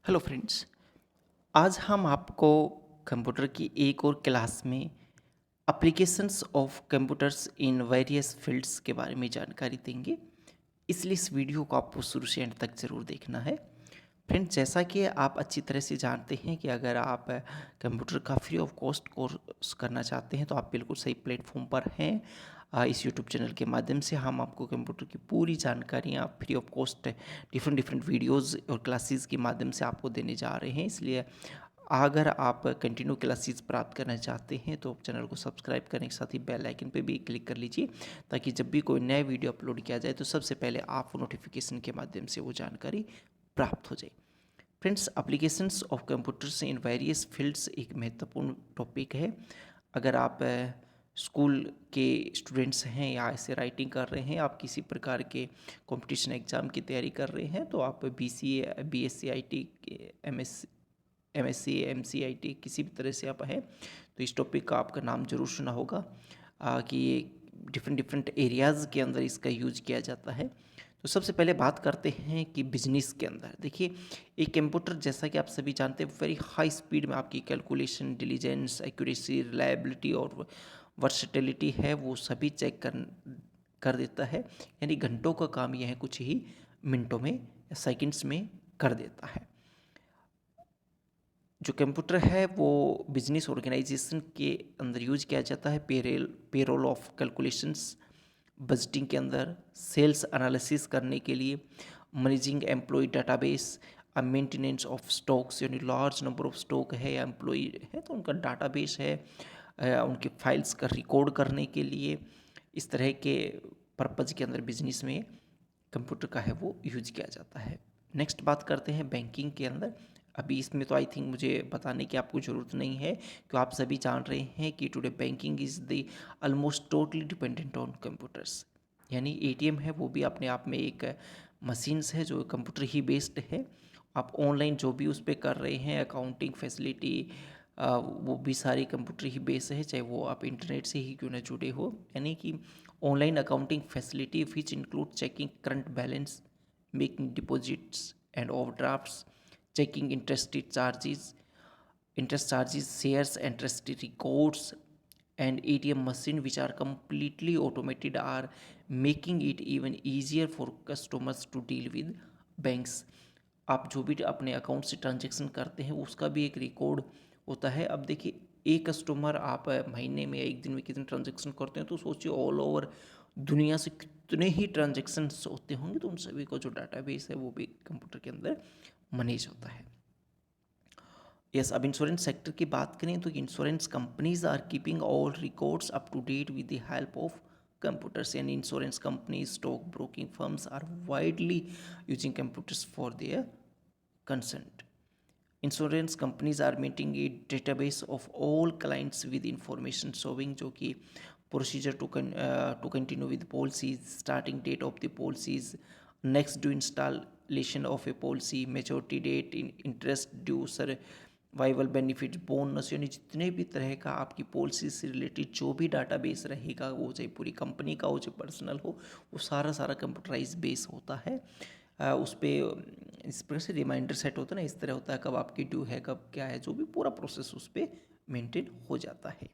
Hello friends. आज हम आपको कंप्यूटर की एक और क्लास में applications of computers in various fields के बारे में जानकारी देंगे। इसलिए इस वीडियो को आपको शुरू से एंड तक ज़रूर देखना है। फ्रेंड्स, जैसा कि आप अच्छी तरह से जानते हैं कि अगर आप कंप्यूटर का फ्री ऑफ कॉस्ट कोर्स करना चाहते हैं तो आप बिल्कुल सही प्लेटफॉर्म पर हैं। इस यूट्यूब चैनल के माध्यम से हम आपको कंप्यूटर की पूरी जानकारियाँ free of cost different different videos और क्लासेस के माध्यम से आपको देने जा रहे हैं। इसलिए अगर आप कंटिन्यू क्लासेस प्राप्त करना चाहते हैं तो चैनल को सब्सक्राइब करने के साथ ही बेल आइकन पे भी क्लिक कर लीजिए, ताकि जब भी कोई नया वीडियो अपलोड किया जाए तो सबसे पहले आपको नोटिफिकेशन के माध्यम से वो जानकारी प्राप्त हो जाए। Friends, applications of computers in various fields एक महत्वपूर्ण टॉपिक है। अगर आप स्कूल के स्टूडेंट्स हैं या ऐसे राइटिंग कर रहे हैं, आप किसी प्रकार के कंपटीशन एग्ज़ाम की तैयारी कर रहे हैं, तो आप BCA, BSc IT, MSc, MCIT किसी भी तरह से आप हैं तो इस टॉपिक का आपका नाम ज़रूर सुना होगा कि ये डिफरेंट डिफरेंट एरियाज़ के अंदर इसका यूज किया जाता है। तो सबसे पहले बात करते हैं कि बिजनेस के अंदर देखिए, एक कंप्यूटर जैसा कि आप सभी जानते हैं वेरी हाई स्पीड में आपकी कैलकुलेशन, डिलीजेंस, एक्यूरेसी, रिलायबिलिटी और वर्सेटिलिटी है वो सभी चेक कर देता है। यानी घंटों का काम यह है कुछ ही मिनटों में या सेकंड्स में कर देता है। जो कंप्यूटर है वो बिजनेस ऑर्गेनाइजेशन के अंदर यूज किया जाता है। पेरोल ऑफ कैलकुलेशंस, बजटिंग के अंदर, सेल्स एनालिसिस करने के लिए, managing employee database, maintenance of stocks, यानी लार्ज नंबर ऑफ स्टॉक है या एम्प्लॉय है तो उनका डाटाबेस है, उनके फाइल्स का रिकॉर्ड करने के लिए। इस तरह के पर्पज़ के अंदर बिजनेस में कंप्यूटर का है वो यूज किया जाता है। नेक्स्ट बात करते हैं बैंकिंग के अंदर। अभी इसमें तो आई थिंक मुझे बताने की आपको ज़रूरत नहीं है कि आप सभी जान रहे हैं कि today banking is the almost totally dependent on computers. यानी ATM है वो भी अपने आप में एक मशीन्स है जो कंप्यूटर ही बेस्ड है। आप ऑनलाइन जो भी उस पर कर रहे हैं, अकाउंटिंग फैसिलिटी, वो भी सारी कंप्यूटर ही बेस है, चाहे वो आप इंटरनेट से ही क्यों ना जुड़े हो। यानी कि online accounting facility which include checking current balance, making deposits and overdrafts, checking interest charges, shares and trustee records, and ATM machine which are completely automated are making it even easier for customers to deal with banks. आप जो भी अपने account से transaction करते हैं उसका भी एक रिकॉर्ड होता है। अब देखिए, एक कस्टमर आप महीने में एक दिन में कितने ट्रांजेक्शन करते हैं तो सोचिए ऑल ओवर दुनिया से कितने ही ट्रांजेक्शन्स होते होंगे, तो उन सभी का जो डाटाबेस है वो भी कंप्यूटर के अंदर मैनेज होता है। यस, अब इंश्योरेंस सेक्टर की बात करें तो insurance companies are keeping all records up to date with the help of computers, and insurance companies, stock broking firms are widely using computers for their consent. Insurance companies are maintaining a database of all clients with information showing जो कि procedure to continue with policies, starting date of the policies, next due installation of a policy, maturity date, interest due, survival benefit, bonus, यानी जितने भी तरह का आपकी policy से related जो भी डाटाबेस रहेगा, वो चाहे पूरी कंपनी का हो चाहे पर्सनल हो, वो सारा सारा कंप्यूटराइज बेस होता है। उस पर इस प्रकार से रिमाइंडर सेट होता है ना, इस तरह होता है कब आपकी ड्यू है, कब क्या है, जो भी पूरा प्रोसेस उस पर मेंटेन हो जाता है।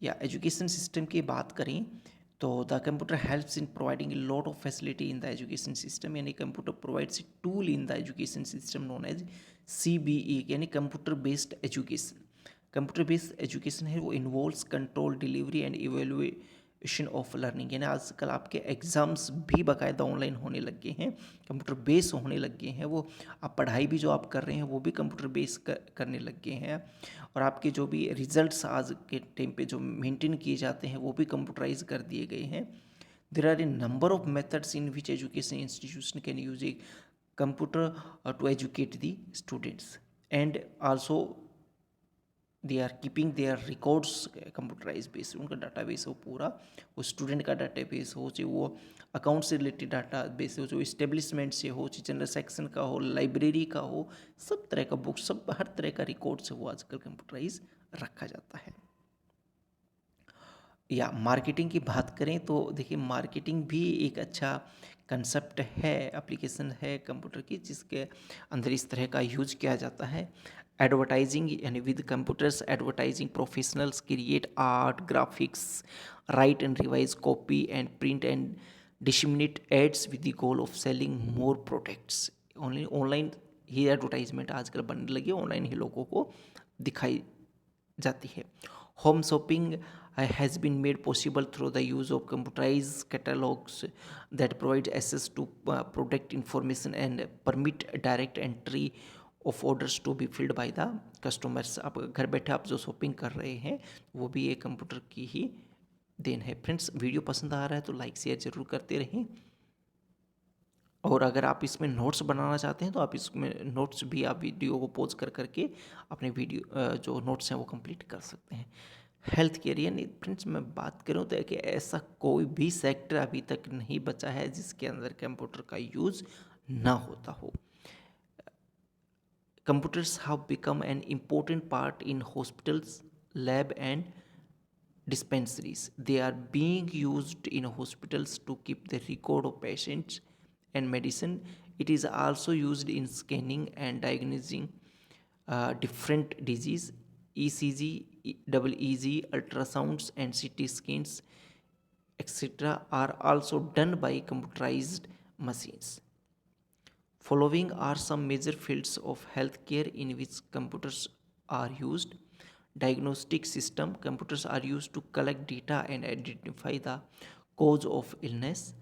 या एजुकेशन सिस्टम की बात करें तो the computer helps in providing a lot of facility in the education system. यानी computer provides a tool in the education system known as CBE, यानी computer based education. Computer based education है वो involves control, delivery and evaluation of learning. यानी आजकल आपके exams भी बाकायदा online होने लग गए हैं, कंप्यूटर बेस होने लग गए हैं। वो आप पढ़ाई भी जो आप कर रहे हैं वो भी कंप्यूटर बेस करने लग गए हैं, और आपके जो भी रिजल्ट्स आज के टाइम पे जो मेंटेन किए जाते हैं वो भी कंप्यूटराइज कर दिए गए हैं। There are a number of methods in which education institution can use a computer to educate the students, and also they are keeping their records computerise base. उनका डाटा बेस हो पूरा, वो स्टूडेंट का data base हो, चाहे वो account से related data base हो, जो इस्टेब्लिशमेंट से हो, चाहे जनरल सेक्शन का हो, लाइब्रेरी का हो, सब तरह का बुक, सब हर तरह का रिकॉर्ड से वो आजकल कंप्यूटराइज रखा जाता है। या मार्केटिंग की बात करें तो देखिए मार्केटिंग भी एक अच्छा कंसेप्ट है, एप्लीकेशन है कंप्यूटर की, जिसके अंदर इस तरह का यूज किया जाता है। एडवर्टाइजिंग यानी with computers advertising professionals create art graphics write and revise copy and print and disseminate ads with the goal of selling more products. Only online ही एडवर्टाइजमेंट आजकल बनने लगी है, ऑनलाइन ही लोगों को दिखाई जाती है। Home shopping has been made possible through the use of computerized catalogs that provide access to product information and permit direct entry of orders to be filled by the customers। आप घर बैठे आप जो शॉपिंग कर रहे हैं वो भी एक कंप्यूटर की ही देन है। फ्रेंड्स, वीडियो पसंद आ रहा है तो लाइक शेयर ज़रूर करते रहें, और अगर आप इसमें नोट्स बनाना चाहते हैं तो आप इसमें नोट्स भी आप वीडियो को पॉज कर करके अपने वीडियो जो नोट्स हैं वो कंप्लीट कर सकते हैं। हेल्थ केयर यानी फ्रेंड्स मैं बात करूँ तो कि ऐसा कोई भी सेक्टर अभी तक नहीं बचा है जिसके अंदर कंप्यूटर का यूज़ ना होता हो। Computers have become an important part in hospitals, lab and dispensaries. They are being used in hospitals to keep the record of patients and medicine. It is also used in scanning and diagnosing different disease. ECG, EEG, ultrasounds and CT scans, etc. are also done by computerized machines. Following are some major fields of healthcare in which computers are used. Diagnostic system computers are used to collect data and identify the cause of illness.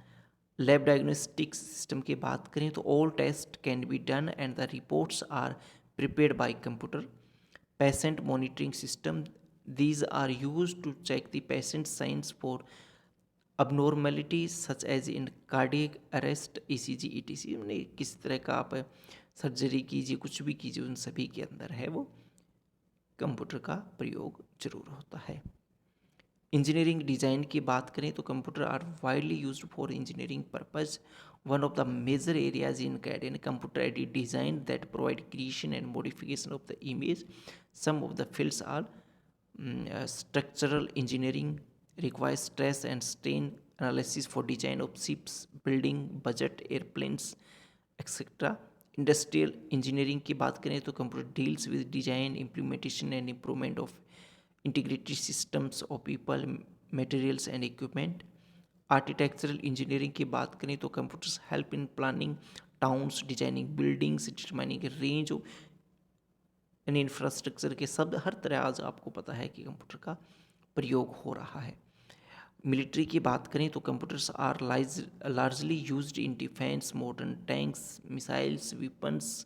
Lab diagnostic system की बात करें तो all tests can be done and the reports are prepared by computer. Patient monitoring system, these are used to check the patient's signs for abnormalities such as in cardiac arrest, ECG, ETC। ने किस तरह का आप surgery कीजिए, कुछ भी कीजिए, उन सभी के अंदर है वो कंप्यूटर का प्रयोग जरूर होता है। इंजीनियरिंग डिज़ाइन की बात करें तो computer are widely used for engineering purpose. One of the major areas in CAD in computer aided design that provide creation and modification of the image. Some of the fields are structural engineering requires stress and strain analysis for design of ships, building, budget airplanes, etc. Industrial engineering की बात करें तो computer deals with design implementation and improvement of integrated systems of people, materials and equipment. Architectural engineering की बात करें तो computers help in planning towns, designing buildings, determining range यानी infrastructure के शब्द हर तरह आज आपको पता है कि कंप्यूटर का प्रयोग हो रहा है। मिलिट्री की बात करें तो computers are largely used in defence, modern tanks, missiles, weapons,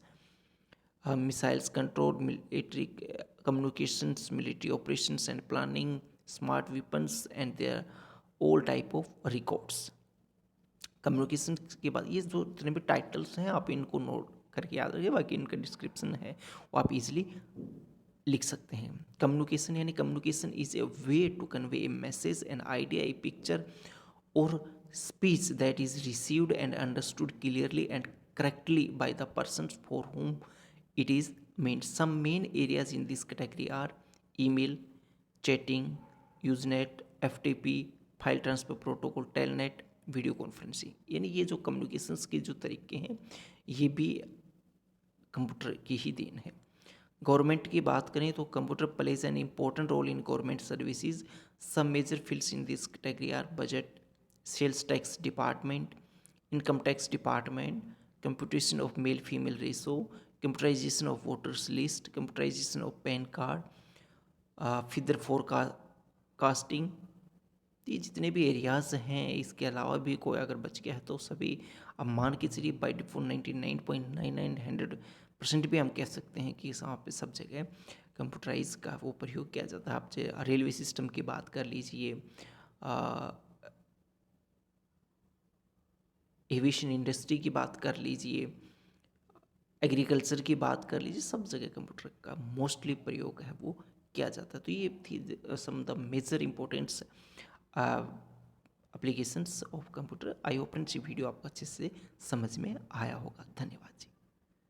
missiles control, military communications, military operations and planning, smart weapons and their all type of records। Communication के बाद ये जो जितने भी टाइटल्स हैं आप इनको नोट करके याद रखिए, बाकी इनका डिस्क्रिप्शन है वो आप इजीली लिख सकते हैं। कम्युनिकेशन यानी communication is a way to convey a message, an idea, a picture और speech that is received and understood clearly and correctly by the persons for whom it is meant. Some main areas in this category are email, chatting, Usenet, FTP, file transfer protocol, telnet, video conferencing. यानी ये जो communications के जो तरीके हैं ये भी computer की ही देन है। गवर्नमेंट की बात करें तो computer plays an important role in government services. Some major fields in this category are budget, sales tax department, income tax department, computation of male female ratio, computerisation of voters list, computerisation of PAN card, feather casting. ये जितने भी areas हैं इसके अलावा भी कोई अगर बच गया है तो सभी अब मान के चलिए बाई डिफॉल्ट 99.99% भी हम कह सकते हैं कि वहाँ पे सब जगह कंप्यूटराइज का वो प्रयोग किया जाता है। आप रेलवे सिस्टम की बात कर लीजिए, एविएशन इंडस्ट्री की बात कर लीजिए, एग्रीकल्चर की बात कर लीजिए, सब जगह कंप्यूटर का मोस्टली प्रयोग है वो किया जाता है। तो ये थी some the major importance applications of computer. I hope friends ये वीडियो आपको अच्छे से समझ में आया होगा। धन्यवाद जी।